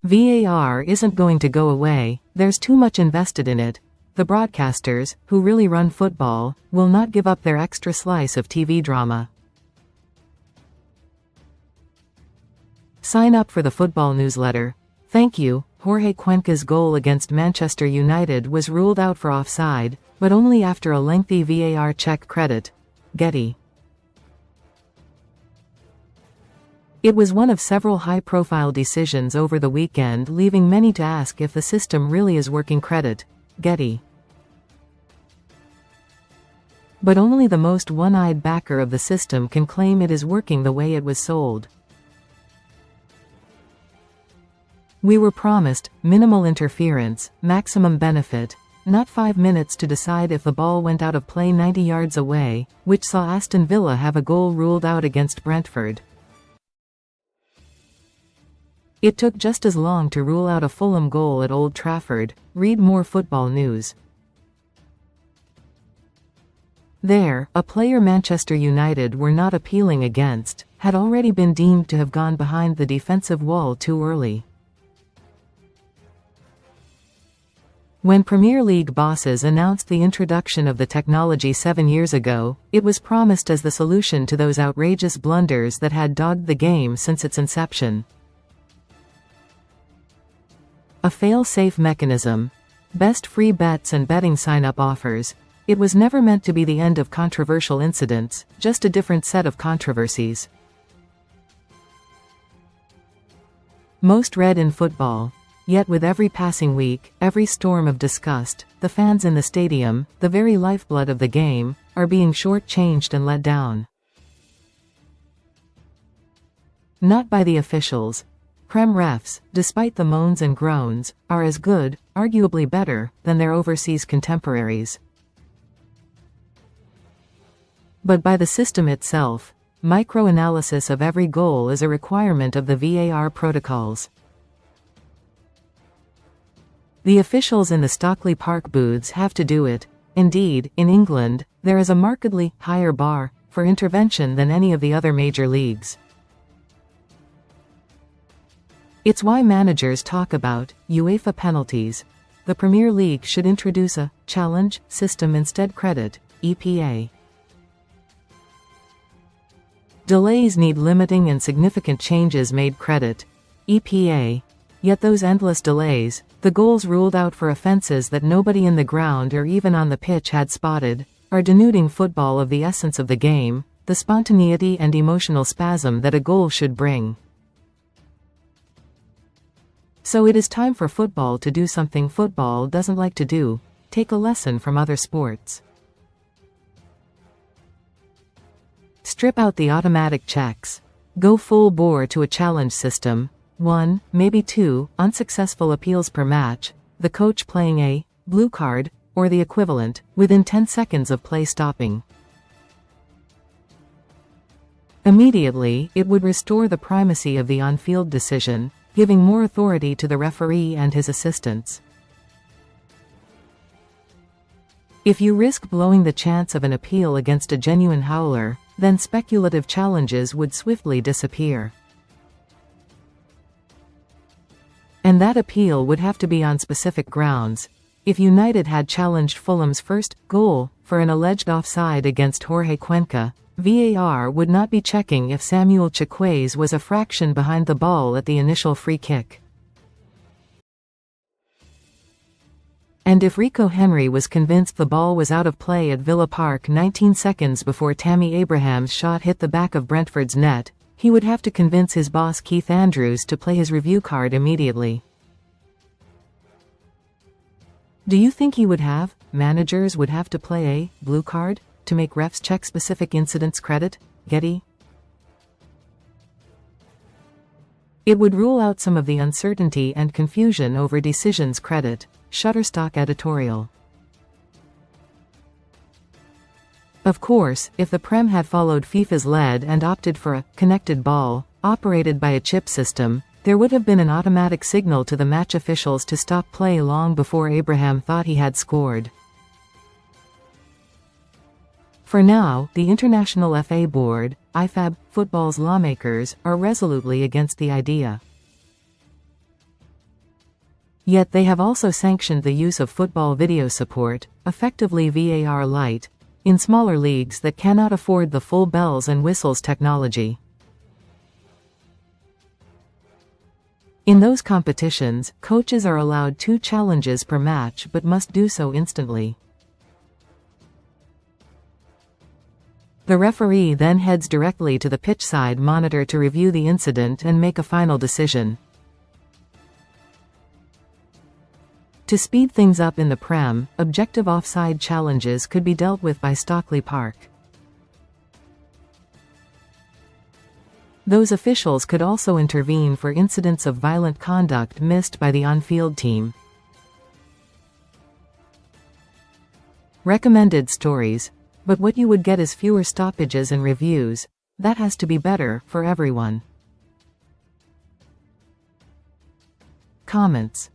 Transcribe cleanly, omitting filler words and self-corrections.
VAR isn't going to go away, there's too much invested in it. The broadcasters, who really run football, will not give up their extra slice of TV drama. Sign up for the football newsletter. Thank you. Jorge Cuenca's goal against Manchester United was ruled out for offside, but only after a lengthy VAR check credit. Getty. It was one of several high-profile decisions over the weekend, leaving many to ask if the system really is working. Credit. Getty. But only the most one-eyed backer of the system can claim it is working the way it was sold. We were promised minimal interference, maximum benefit, not 5 minutes to decide if the ball went out of play 90 yards away, which saw Aston Villa have a goal ruled out against Brentford. It took just as long to rule out a Fulham goal at Old Trafford. Read more football news. There, a player Manchester United were not appealing against, had already been deemed to have gone behind the defensive wall too early. When Premier League bosses announced the introduction of the technology 7 years ago, it was promised as the solution to those outrageous blunders that had dogged the game since its inception. A fail-safe mechanism. Best free bets and betting sign-up offers. It was never meant to be the end of controversial incidents, just a different set of controversies. Most read in football. Yet with every passing week, every storm of disgust, the fans in the stadium, the very lifeblood of the game, are being short-changed and let down. Not by the officials. Prem refs, despite the moans and groans, are as good, arguably better, than their overseas contemporaries. But by the system itself. Micro-analysis of every goal is a requirement of the VAR protocols. The officials in the Stockley Park booths have to do it. Indeed, in England, there is a markedly higher bar for intervention than any of the other major leagues. It's why managers talk about UEFA penalties. The Premier League should introduce a challenge system instead. Credit. EPA. Delays need limiting and significant changes made. Credit. EPA. Yet those endless delays, the goals ruled out for offences that nobody in the ground or even on the pitch had spotted, are denuding football of the essence of the game, the spontaneity and emotional spasm that a goal should bring. So it is time for football to do something football doesn't like to do: take a lesson from other sports. Strip out the automatic checks. Go full bore to a challenge system. 1, maybe 2, unsuccessful appeals per match, the coach playing a blue card, or the equivalent, within 10 seconds of play stopping. Immediately, it would restore the primacy of the on-field decision, giving more authority to the referee and his assistants. If you risk blowing the chance of an appeal against a genuine howler, then speculative challenges would swiftly disappear. And that appeal would have to be on specific grounds. If United had challenged Fulham's first goal for an alleged offside against Jorge Cuenca, VAR would not be checking if Samuel Chukwueze was a fraction behind the ball at the initial free kick. And if Rico Henry was convinced the ball was out of play at Villa Park 19 seconds before Tammy Abraham's shot hit the back of Brentford's net, he would have to convince his boss Keith Andrews to play his review card immediately. Do you think he would have? Managers would have to play a blue card to make refs check specific incidents. Credit. Getty. It would rule out some of the uncertainty and confusion over decisions. Credit. Shutterstock editorial. Of course, if the Prem had followed FIFA's lead and opted for a connected ball, operated by a chip system, there would have been an automatic signal to the match officials to stop play long before Abraham thought he had scored. For now, the International FA Board, IFAB, football's lawmakers, are resolutely against the idea. Yet they have also sanctioned the use of football video support, effectively VAR Lite, in smaller leagues that cannot afford the full bells and whistles technology. In those competitions, coaches are allowed 2 challenges per match but must do so instantly. The referee then heads directly to the pitchside monitor to review the incident and make a final decision. To speed things up in the Prem, objective offside challenges could be dealt with by Stockley Park. Those officials could also intervene for incidents of violent conduct missed by the on-field team. Recommended stories. But what you would get is fewer stoppages and reviews. That has to be better for everyone. Comments.